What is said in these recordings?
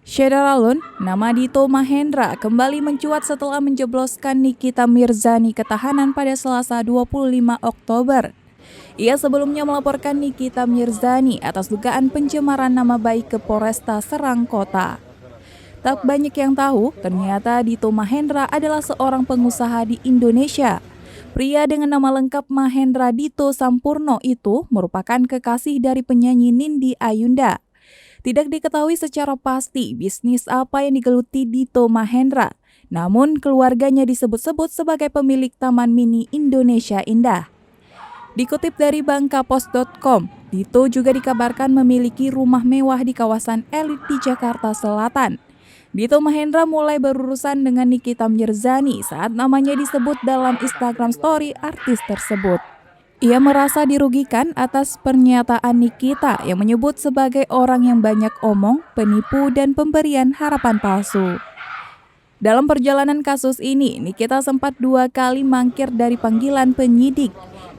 Syederalun, nama Dito Mahendra kembali mencuat setelah menjebloskan Nikita Mirzani ke tahanan pada Selasa 25 Oktober. Ia sebelumnya melaporkan Nikita Mirzani atas dugaan pencemaran nama baik ke Polresta Serang Kota. Tak banyak yang tahu, ternyata Dito Mahendra adalah seorang pengusaha di Indonesia. Pria dengan nama lengkap Mahendra Dito Sampurno itu merupakan kekasih dari penyanyi Nindi Ayunda. Tidak diketahui secara pasti bisnis apa yang digeluti Dito Mahendra, namun keluarganya disebut-sebut sebagai pemilik Taman Mini Indonesia Indah. Dikutip dari bangkapos.com, Dito juga dikabarkan memiliki rumah mewah di kawasan elit di Jakarta Selatan. Dito Mahendra mulai berurusan dengan Nikita Mirzani saat namanya disebut dalam Instagram story artis tersebut. Ia merasa dirugikan atas pernyataan Nikita yang menyebut sebagai orang yang banyak omong, penipu, dan pemberian harapan palsu. Dalam perjalanan kasus ini, Nikita sempat 2 kali mangkir dari panggilan penyidik.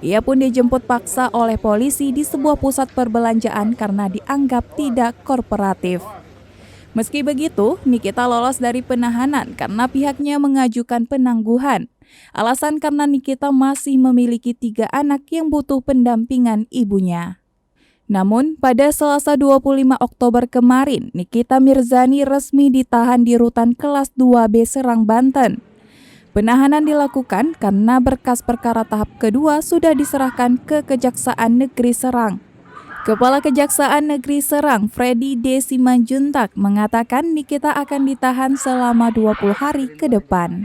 Ia pun dijemput paksa oleh polisi di sebuah pusat perbelanjaan karena dianggap tidak kooperatif. Meski begitu, Nikita lolos dari penahanan karena pihaknya mengajukan penangguhan. Alasan karena Nikita masih memiliki 3 anak yang butuh pendampingan ibunya. Namun, pada Selasa 25 Oktober kemarin, Nikita Mirzani resmi ditahan di Rutan Kelas 2B Serang, Banten. Penahanan dilakukan karena berkas perkara tahap kedua sudah diserahkan ke Kejaksaan Negeri Serang. Kepala Kejaksaan Negeri Serang, Freddy D. Simanjuntak, mengatakan Nikita akan ditahan selama 20 hari ke depan.